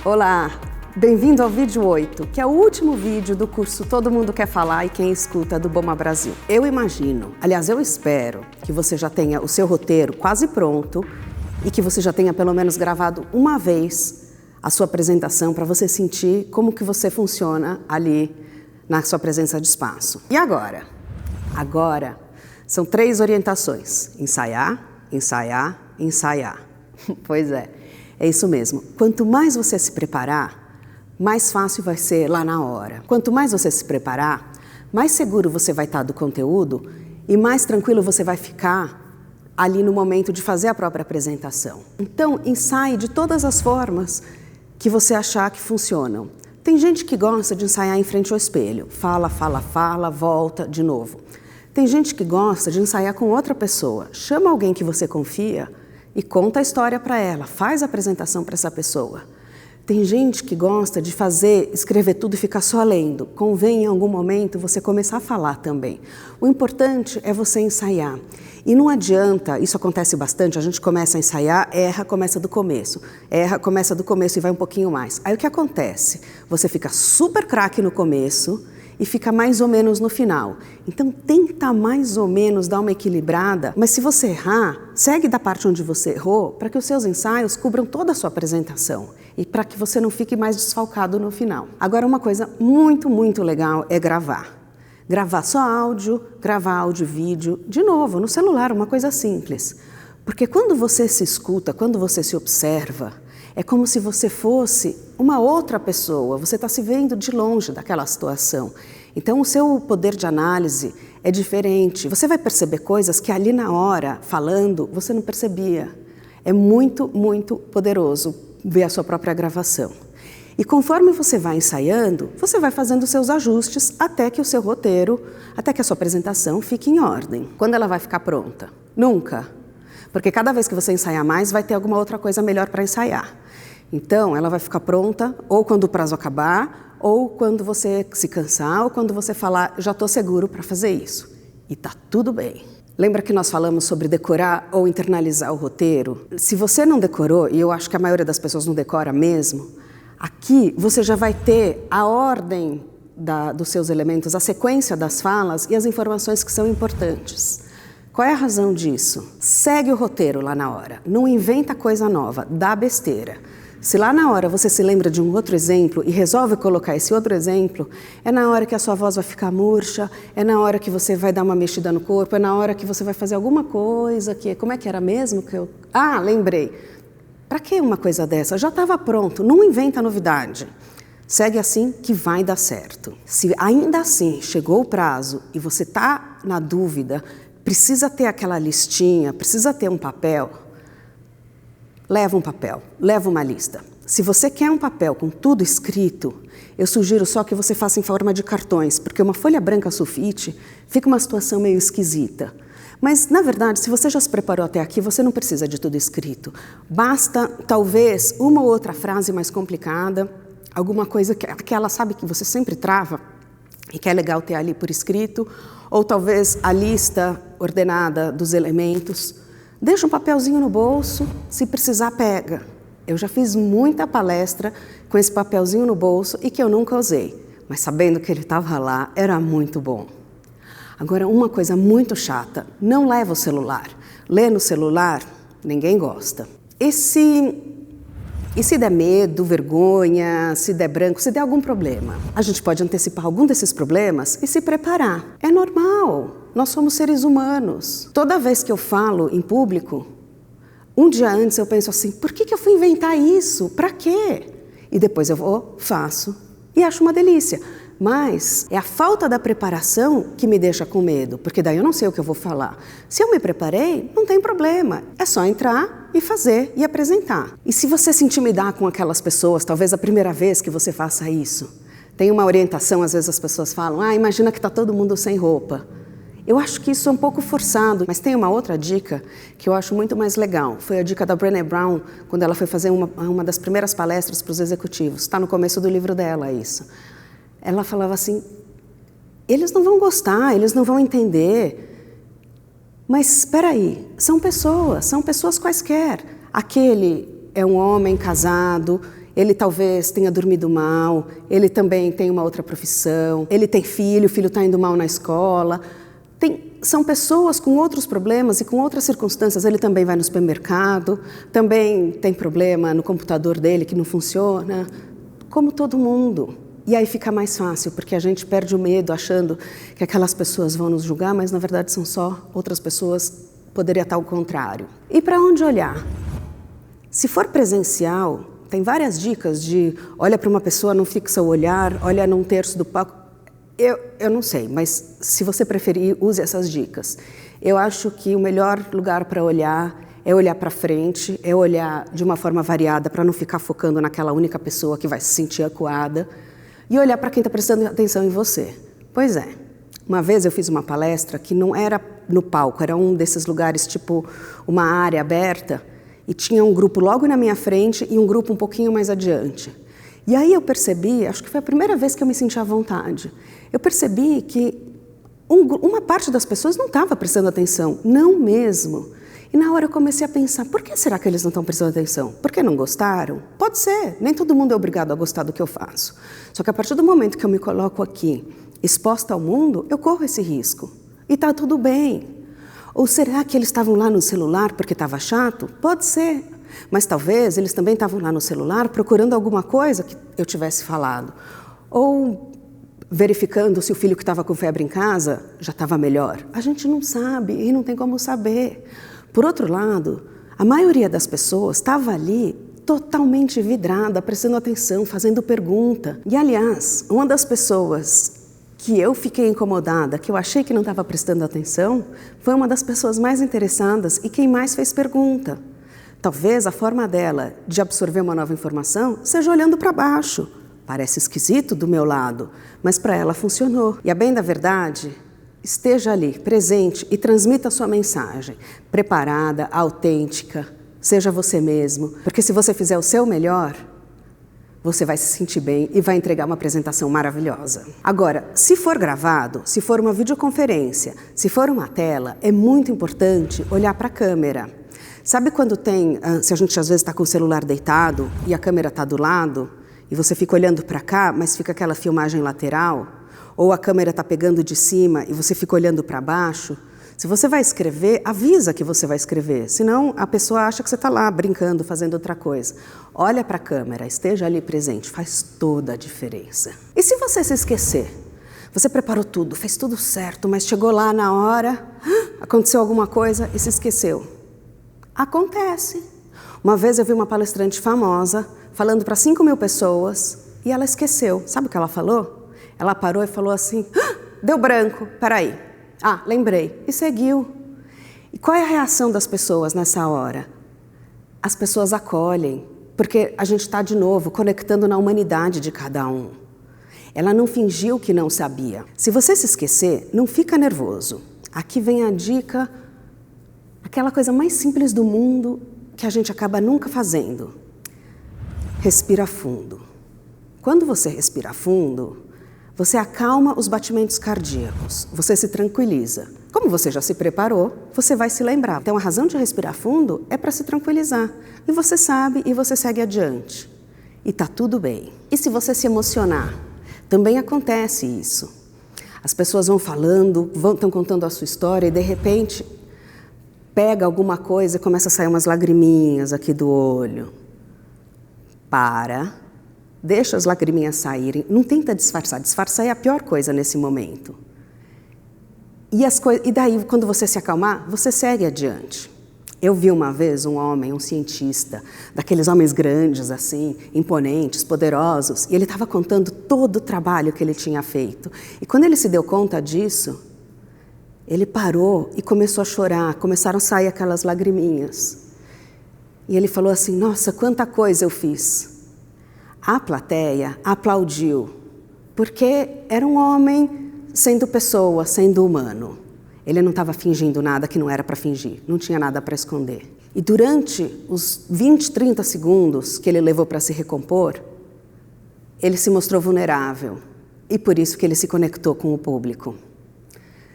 Olá, bem-vindo ao vídeo 8, que é o último vídeo do curso Todo Mundo Quer Falar e Quem Escuta do BOMA Brasil. Eu imagino, aliás eu espero, que você já tenha o seu roteiro quase pronto e que você já tenha pelo menos gravado uma vez a sua apresentação para você sentir como que você funciona ali na sua presença de espaço. E agora? Agora são 3 orientações: ensaiar, ensaiar, ensaiar. Pois é isso mesmo. Quanto mais você se preparar, mais fácil vai ser lá na hora. Quanto mais você se preparar, mais seguro você vai estar do conteúdo e mais tranquilo você vai ficar ali no momento de fazer a própria apresentação. Então, ensaie de todas as formas que você achar que funcionam. Tem gente que gosta de ensaiar em frente ao espelho. Fala, fala, fala, volta, de novo. Tem gente que gosta de ensaiar com outra pessoa. Chama alguém que você confia e conta a história para ela, faz a apresentação para essa pessoa. Tem gente que gosta de escrever tudo e ficar só lendo. Convém em algum momento você começar a falar também. O importante é você ensaiar. E não adianta, isso acontece bastante, a gente começa a ensaiar, erra, começa do começo. Erra, começa do começo e vai um pouquinho mais. Aí o que acontece? Você fica super craque no começo e fica mais ou menos no final. Então tenta mais ou menos dar uma equilibrada, mas se você errar, segue da parte onde você errou para que os seus ensaios cubram toda a sua apresentação e para que você não fique mais desfalcado no final. Agora, uma coisa muito, muito legal é gravar. Gravar só áudio, gravar áudio e vídeo, de novo, no celular, uma coisa simples. Porque quando você se escuta, quando você se observa, é como se você fosse uma outra pessoa, você está se vendo de longe daquela situação. Então o seu poder de análise é diferente. Você vai perceber coisas que ali na hora, falando, você não percebia. É muito, muito poderoso ver a sua própria gravação. E conforme você vai ensaiando, você vai fazendo os seus ajustes até que o seu roteiro, até que a sua apresentação fique em ordem. Quando ela vai ficar pronta? Nunca. Porque cada vez que você ensaiar mais, vai ter alguma outra coisa melhor para ensaiar. Então, ela vai ficar pronta ou quando o prazo acabar, ou quando você se cansar, ou quando você falar, já estou seguro para fazer isso. E tá tudo bem. Lembra que nós falamos sobre decorar ou internalizar o roteiro? Se você não decorou, e eu acho que a maioria das pessoas não decora mesmo, aqui você já vai ter a ordem dos seus elementos, a sequência das falas e as informações que são importantes. Qual é a razão disso? Segue o roteiro lá na hora, não inventa coisa nova, dá besteira. Se lá na hora você se lembra de um outro exemplo e resolve colocar esse outro exemplo, é na hora que a sua voz vai ficar murcha, é na hora que você vai dar uma mexida no corpo, é na hora que você vai fazer alguma coisa que... Como é que era mesmo que eu... Ah, lembrei. Para que uma coisa dessa? Já estava pronto, não inventa novidade. Segue assim que vai dar certo. Se ainda assim chegou o prazo e você está na dúvida, precisa ter aquela listinha, precisa ter um papel, leva um papel, leva uma lista. Se você quer um papel com tudo escrito, eu sugiro só que você faça em forma de cartões, porque uma folha branca sulfite fica uma situação meio esquisita. Mas, na verdade, se você já se preparou até aqui, você não precisa de tudo escrito. Basta, talvez, uma ou outra frase mais complicada, alguma coisa que ela sabe que você sempre trava e que é legal ter ali por escrito, ou talvez a lista ordenada dos elementos. Deixa um papelzinho no bolso, se precisar, pega. Eu já fiz muita palestra com esse papelzinho no bolso e que eu nunca usei, mas sabendo que ele estava lá, era muito bom. Agora, uma coisa muito chata, não leva o celular. Ler no celular, ninguém gosta. E se der medo, vergonha, se der branco, se der algum problema? A gente pode antecipar algum desses problemas e se preparar. É normal, nós somos seres humanos. Toda vez que eu falo em público, um dia antes eu penso assim, por que eu fui inventar isso? Para quê? E depois eu vou, faço e acho uma delícia. Mas é a falta da preparação que me deixa com medo, porque daí eu não sei o que eu vou falar. Se eu me preparei, não tem problema. É só entrar e fazer e apresentar. E se você se intimidar com aquelas pessoas, talvez a primeira vez que você faça isso, tem uma orientação, às vezes as pessoas falam, imagina que está todo mundo sem roupa. Eu acho que isso é um pouco forçado, mas tem uma outra dica que eu acho muito mais legal. Foi a dica da Brené Brown, quando ela foi fazer uma das primeiras palestras para os executivos. Está no começo do livro dela, isso. Ela falava assim, eles não vão gostar, eles não vão entender, mas espera aí, são pessoas quaisquer. Aquele é um homem casado ele talvez tenha dormido mal, ele também tem uma outra profissão, ele tem filho, o filho está indo mal na escola. São pessoas com outros problemas e com outras circunstâncias. Ele também vai no supermercado, também tem problema no computador dele que não funciona, como todo mundo. E aí fica mais fácil, porque a gente perde o medo achando que aquelas pessoas vão nos julgar, mas na verdade são só outras pessoas, poderia estar ao contrário. E para onde olhar? Se for presencial, tem várias dicas de olha para uma pessoa, não fixa o olhar, olha num terço do palco. Eu não sei, mas se você preferir, use essas dicas. Eu acho que o melhor lugar para olhar é olhar para frente, é olhar de uma forma variada para não ficar focando naquela única pessoa que vai se sentir acuada e olhar para quem está prestando atenção em você. Pois é, uma vez eu fiz uma palestra que não era no palco, era um desses lugares tipo uma área aberta e tinha um grupo logo na minha frente e um grupo um pouquinho mais adiante. E aí eu percebi, acho que foi a primeira vez que eu me senti à vontade, eu percebi que uma parte das pessoas não estava prestando atenção, não mesmo. E na hora eu comecei a pensar, por que será que eles não estão prestando atenção? Porque não gostaram? Pode ser, nem todo mundo é obrigado a gostar do que eu faço. Só que a partir do momento que eu me coloco aqui, exposta ao mundo, eu corro esse risco. E está tudo bem. Ou será que eles estavam lá no celular porque estava chato? Pode ser. Mas talvez eles também estavam lá no celular procurando alguma coisa que eu tivesse falado. Ou verificando se o filho que estava com febre em casa já estava melhor. A gente não sabe e não tem como saber. Por outro lado, a maioria das pessoas estava ali totalmente vidrada, prestando atenção, fazendo pergunta. E, aliás, uma das pessoas que eu fiquei incomodada, que eu achei que não estava prestando atenção, foi uma das pessoas mais interessadas e quem mais fez pergunta. Talvez a forma dela de absorver uma nova informação seja olhando para baixo. Parece esquisito do meu lado, mas para ela funcionou. E a bem da verdade, esteja ali, presente e transmita a sua mensagem. Preparada, autêntica, seja você mesmo. Porque se você fizer o seu melhor, você vai se sentir bem e vai entregar uma apresentação maravilhosa. Agora, se for gravado, se for uma videoconferência, se for uma tela, é muito importante olhar para a câmera. Sabe quando se a gente às vezes está com o celular deitado e a câmera está do lado e você fica olhando para cá, mas fica aquela filmagem lateral? Ou a câmera está pegando de cima e você fica olhando para baixo? Se você vai escrever, avisa que você vai escrever, senão a pessoa acha que você está lá brincando, fazendo outra coisa. Olha para a câmera, esteja ali presente, faz toda a diferença. E se você se esquecer? Você preparou tudo, fez tudo certo, mas chegou lá na hora, aconteceu alguma coisa e se esqueceu. Acontece. Uma vez eu vi uma palestrante famosa falando para 5.000 pessoas e ela esqueceu. Sabe o que ela falou? Ela parou e falou assim, deu branco, peraí. Ah, lembrei. E seguiu. E qual é a reação das pessoas nessa hora? As pessoas acolhem, porque a gente está de novo conectando na humanidade de cada um. Ela não fingiu que não sabia. Se você se esquecer, não fica nervoso. Aqui vem a dica, aquela coisa mais simples do mundo que a gente acaba nunca fazendo. Respira fundo. Quando você respira fundo, você acalma os batimentos cardíacos, você se tranquiliza. Como você já se preparou, você vai se lembrar. Então a razão de respirar fundo é para se tranquilizar. E você sabe e você segue adiante. E tá tudo bem. E se você se emocionar? Também acontece isso. As pessoas vão falando, estão contando a sua história e de repente pega alguma coisa e começa a sair umas lagriminhas aqui do olho. Para, deixa as lagriminhas saírem, não tenta disfarçar, disfarçar é a pior coisa nesse momento. E daí, quando você se acalmar, você segue adiante. Eu vi uma vez um homem, um cientista, daqueles homens grandes assim, imponentes, poderosos, e ele estava contando todo o trabalho que ele tinha feito. E quando ele se deu conta disso, ele parou e começou a chorar, começaram a sair aquelas lagriminhas. E ele falou assim, nossa, quanta coisa eu fiz. A plateia aplaudiu, porque era um homem sendo pessoa, sendo humano. Ele não estava fingindo nada que não era para fingir, não tinha nada para esconder. E durante os 20, 30 segundos que ele levou para se recompor, ele se mostrou vulnerável. E por isso que ele se conectou com o público.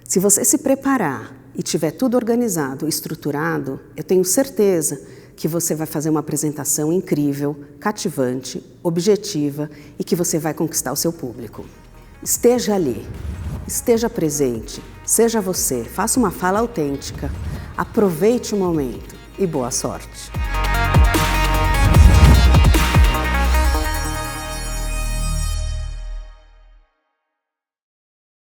Se você se preparar e tiver tudo organizado, estruturado, eu tenho certeza que você vai fazer uma apresentação incrível, cativante, objetiva e que você vai conquistar o seu público. Esteja ali, esteja presente, seja você, faça uma fala autêntica, aproveite o momento e boa sorte!